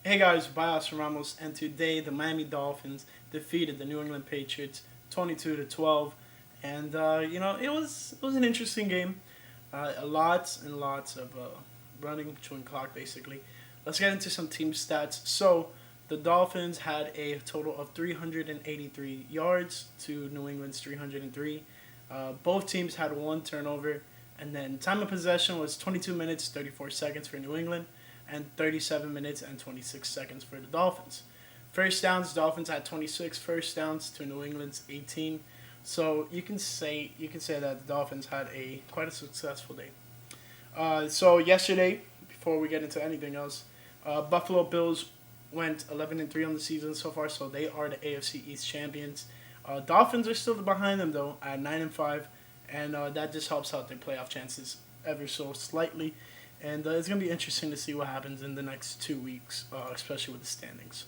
Hey guys, Bios Ramos, and today the Miami Dolphins defeated the New England Patriots 22-12, and it was an interesting game. Lots and lots of running, chewing clock, basically. Let's get into some team stats. So the Dolphins had a total of 383 yards to New England's 303. Both teams had one turnover, and then time of possession was 22 minutes 34 seconds for New England and 37 minutes and 26 seconds for the Dolphins. First downs, Dolphins had 26 first downs to New England's 18. So you can say that the Dolphins had a quite a successful day. So yesterday, before we get into anything else, Buffalo Bills went 11-3 on the season so far, so they are the AFC East champions. Dolphins are still behind them though at 9-5, and that just helps out their playoff chances ever so slightly. And it's going to be interesting to see what happens in the next 2 weeks, especially with the standings.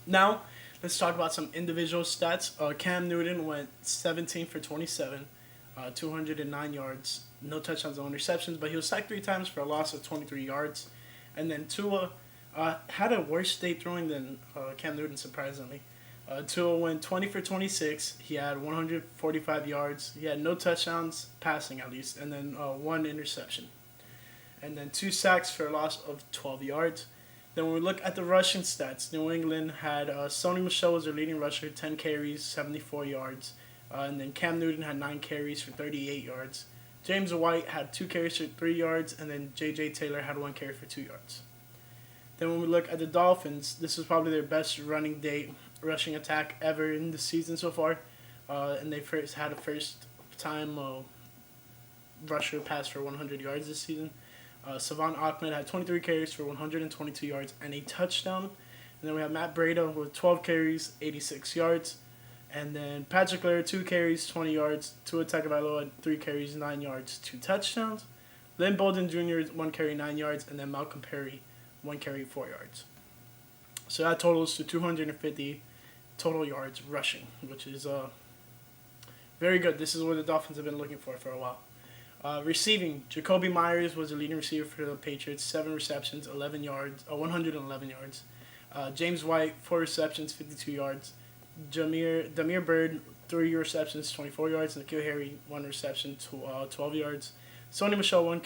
Now, let's talk about some individual stats. Cam Newton went 17 for 27, 209 yards, no touchdowns, no interceptions, but he was sacked 3 times for a loss of 23 yards. And then Tua had a worse day throwing than Cam Newton, surprisingly. Tua went 20 for 26. He had 145 yards. He had no touchdowns, passing at least, and then one interception. And then 2 sacks for a loss of 12 yards. Then when we look at the rushing stats, New England had Sony Michel was their leading rusher, 10 carries, 74 yards. And then Cam Newton had 9 carries for 38 yards. James White had 2 carries for 3 yards, and then J.J. Taylor had 1 carry for 2 yards. Then when we look at the Dolphins, this was probably their best rushing attack ever in the season so far. And they first had a first-time rusher pass for 100 yards this season. Savon Ahmed had 23 carries for 122 yards and a touchdown. And then we have Matt Breida with 12 carries, 86 yards. And then Patrick Laird, 2 carries, 20 yards. Tua Tagovailoa, 3 carries, 9 yards, 2 touchdowns. Lynn Bolden Jr., 1 carry, 9 yards. And then Malcolm Perry, 1 carry, 4 yards. So that totals to 250 total yards rushing, which is very good. This is what the Dolphins have been looking for a while. Receiving, Jacoby Myers was the leading receiver for the Patriots, 7 receptions, 111 yards. James White, 4 receptions, 52 yards. Damier Byrd, 3 receptions, 24 yards. And N'Keal Harry, 1 reception, 12 yards. Sony Michel, 1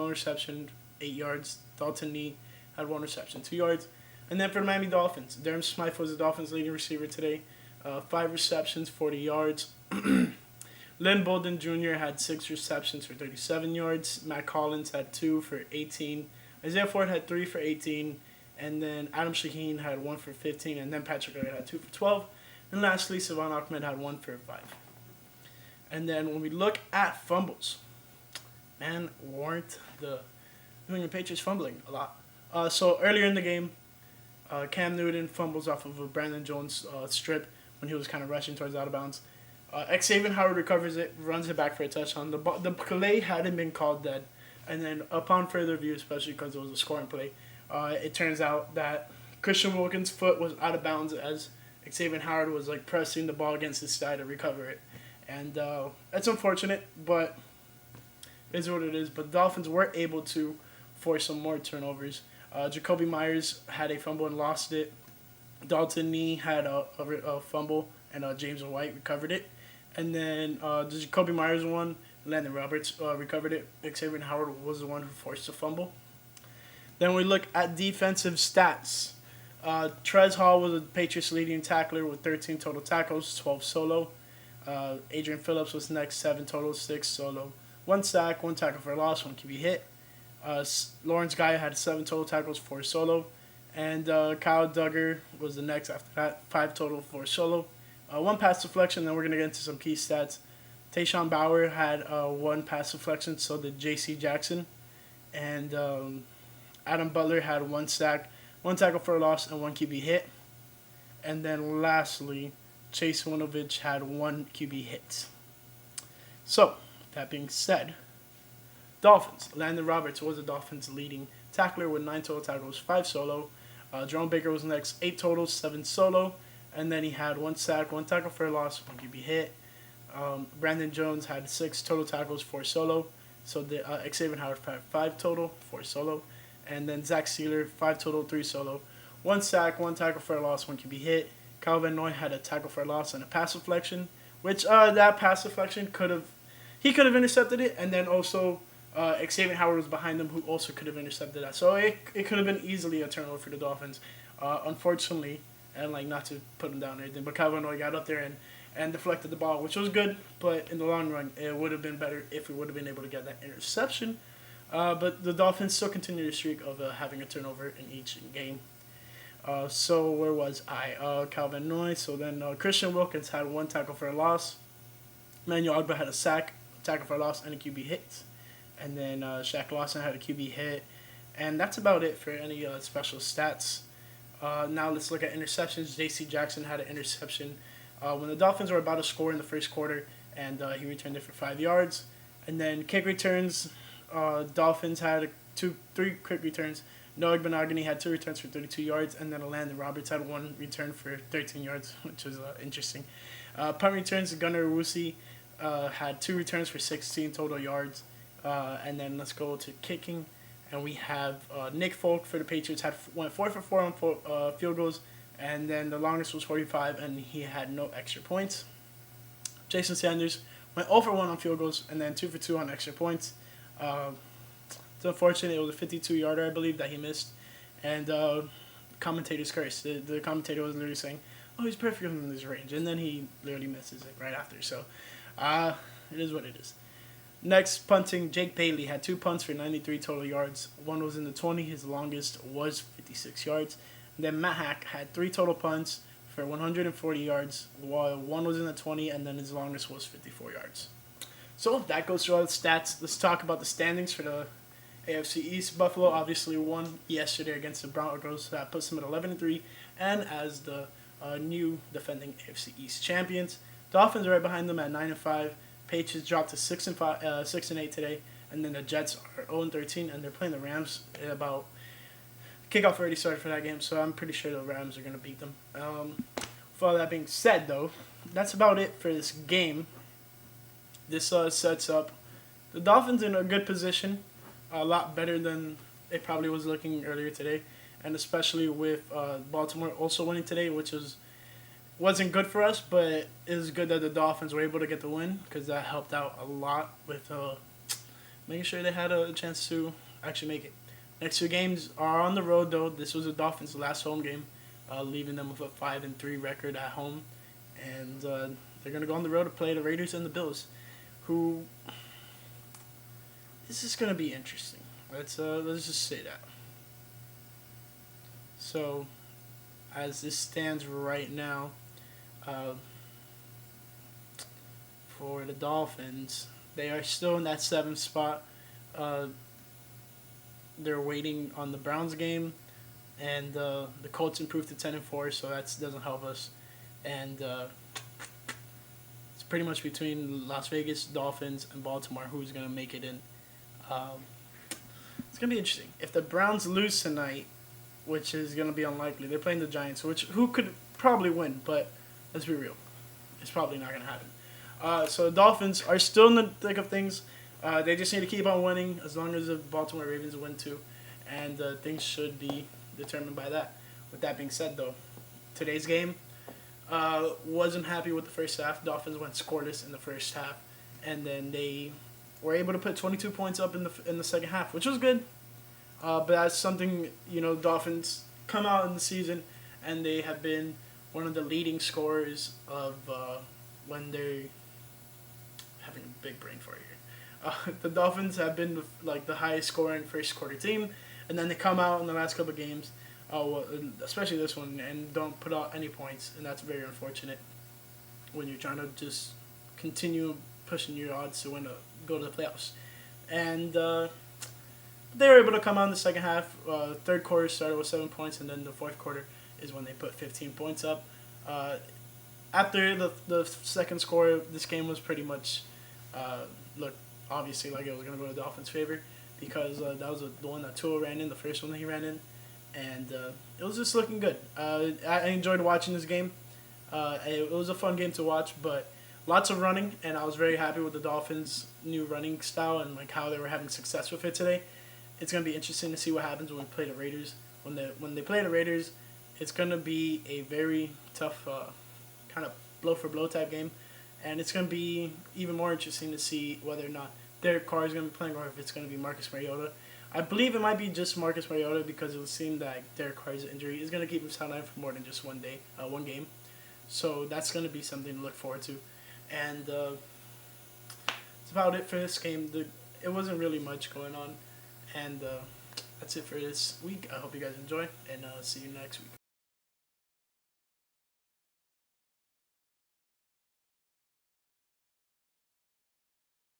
reception, 8 yards. Dalton Nee had 1 reception, 2 yards. And then for the Miami Dolphins, Darren Smythe was the Dolphins' leading receiver today, 5 receptions, 40 yards. Lynn Bolden Jr. had 6 receptions for 37 yards. Matt Collins had 2 for 18. Isaiah Ford had 3 for 18. And then Adam Shaheen had 1 for 15. And then Patrick Laird had 2 for 12. And lastly, Savon Ahmed had 1 for 5. And then when we look at fumbles, man, weren't the New England Patriots fumbling a lot. So earlier in the game, Cam Newton fumbles off of a Brandon Jones strip when he was kind of rushing towards out of bounds. Xavier Howard recovers it, runs it back for a touchdown. The play hadn't been called dead. And then upon further review, especially because it was a scoring play, it turns out that Christian Wilkins' foot was out of bounds as Xavier Howard was like pressing the ball against his thigh to recover it. And that's unfortunate, but it is what it is. But the Dolphins were able to force some more turnovers. Jacoby Myers had a fumble and lost it. Dalton Nee had a fumble, and James White recovered it. And then the Jacoby Myers one, Landon Roberts recovered it. Xavier Howard was the one who forced the fumble. Then we look at defensive stats. Trez Hall was the Patriots' leading tackler with 13 total tackles, 12 solo. Adrian Phillips was next, 7 total, 6 solo. 1 sack, 1 tackle for a loss, 1 QB hit. Lawrence Guy had 7 total tackles, 4 solo. And Kyle Duggar was the next after that, 5 total, 4 solo. 1 pass deflection, then we're going to get into some key stats. Tayshawn Bauer had 1 pass deflection, so did J.C. Jackson. And Adam Butler had 1 sack, 1 tackle for a loss, and 1 QB hit. And then lastly, Chase Winovich had 1 QB hit. So, that being said, Dolphins. Landon Roberts was the Dolphins' leading tackler with 9 total tackles, 5 solo. Jerome Baker was next, 8 totals, 7 solo. And then he had 1 sack, 1 tackle for a loss, 1 QB hit. Brandon Jones had 6 total tackles, 4 solo. So the Xavier Howard had 5 total, 4 solo. And then Zach Sealer, 5 total, 3 solo. 1 sack, 1 tackle for a loss, 1 QB hit. Calvin Noy had a tackle for a loss and a pass deflection, which that pass deflection could have intercepted it, and then also Xavier Howard was behind him, who also could have intercepted that. So it could have been easily a turnover for the Dolphins. Unfortunately, and like not to put him down or anything, but Calvin Noy got up there and deflected the ball, which was good. But in the long run, it would have been better if we would have been able to get that interception. But the Dolphins still continue the streak of having a turnover in each game. So where was I? Calvin Noy. So then Christian Wilkins had 1 tackle for a loss. Manuel Ogba had a sack, tackle for a loss, and a QB hit. And then Shaq Lawson had a QB hit. And that's about it for any special stats. Now let's look at interceptions. J.C. Jackson had an interception when the Dolphins were about to score in the first quarter, and he returned it for 5 yards. And then kick returns, Dolphins had 3 quick returns. Noah Benogany had 2 returns for 32 yards, and then Landon Roberts had 1 return for 13 yards, which was interesting. Punt returns, Gunnar Wusi had 2 returns for 16 total yards. And then let's go to kicking. And we have Nick Folk for the Patriots went 4 for 4 on field goals, and then the longest was 45, and he had no extra points. Jason Sanders went 0 for 1 on field goals, and then 2 for 2 on extra points. It's unfortunate. It was a 52-yarder, I believe, that he missed, and commentators cursed. The commentator was literally saying, "Oh, he's perfect in this range," and then he literally misses it right after. So, it is what it is. Next, punting, Jake Bailey had 2 punts for 93 total yards. 1 was in the 20. His longest was 56 yards. And then Matt Hack had 3 total punts for 140 yards, while 1 was in the 20, and then his longest was 54 yards. So that goes through all the stats. Let's talk about the standings for the AFC East. Buffalo obviously won yesterday against the Broncos. That puts them at 11-3, and as the new defending AFC East champions. Dolphins are right behind them at 9-5. Patriots dropped to 6-8 today, and then the Jets are 0-13, and they're playing the Rams about. Kickoff already started for that game, so I'm pretty sure the Rams are going to beat them. With all that being said, though, that's about it for this game. This sets up the Dolphins in a good position, a lot better than it probably was looking earlier today, and especially with Baltimore also winning today, which wasn't good for us, but it was good that the Dolphins were able to get the win, because that helped out a lot with making sure they had a chance to actually make it. Next 2 games are on the road, though. This was the Dolphins' last home game, leaving them with a 5-3 record at home, and they're going to go on the road to play the Raiders and the Bills, who this is going to be interesting. Let's just say that. So, as this stands right now, for the Dolphins, they are still in that 7th spot. They're waiting on the Browns game, and the Colts improved to 10-4, so that doesn't help us. And it's pretty much between Las Vegas, Dolphins, and Baltimore who's going to make it in. It's going to be interesting. If the Browns lose tonight, which is going to be unlikely, they're playing the Giants, who could probably win, but let's be real. It's probably not going to happen. So the Dolphins are still in the thick of things. They just need to keep on winning as long as the Baltimore Ravens win too. And things should be determined by that. With that being said, though, today's game wasn't happy with the first half. Dolphins went scoreless in the first half. And then they were able to put 22 points up in the second half, which was good. But that's something, Dolphins come out in the season, and they have been one of the leading scorers of when they're having a big brain for it here. The Dolphins have been the highest scoring first quarter team, and then they come out in the last couple of games, especially this one, and don't put out any points, and that's very unfortunate when you're trying to just continue pushing your odds to go to the playoffs. And they were able to come out in the second half. Third quarter started with 7 points, and then the fourth quarter is when they put 15 points up. After the second score, this game was pretty much looked obviously like it was going to go to the Dolphins' favor, because that was the one that Tua ran in, the first one that he ran in, and it was just looking good. I enjoyed watching this game. It was a fun game to watch, but lots of running, and I was very happy with the Dolphins' new running style and how they were having success with it today. it's gonna be interesting to see what happens when we play the Raiders. When they play the Raiders, it's gonna be a very tough kind of blow for blow type game, and it's gonna be even more interesting to see whether or not Derek Carr is gonna be playing or if it's gonna be Marcus Mariota. I believe it might be just Marcus Mariota because it would seem that Derek Carr's injury is gonna keep him sidelined for more than just one game. So that's gonna be something to look forward to, and that's about it for this game. It wasn't really much going on, and that's it for this week. I hope you guys enjoy, and see you next week.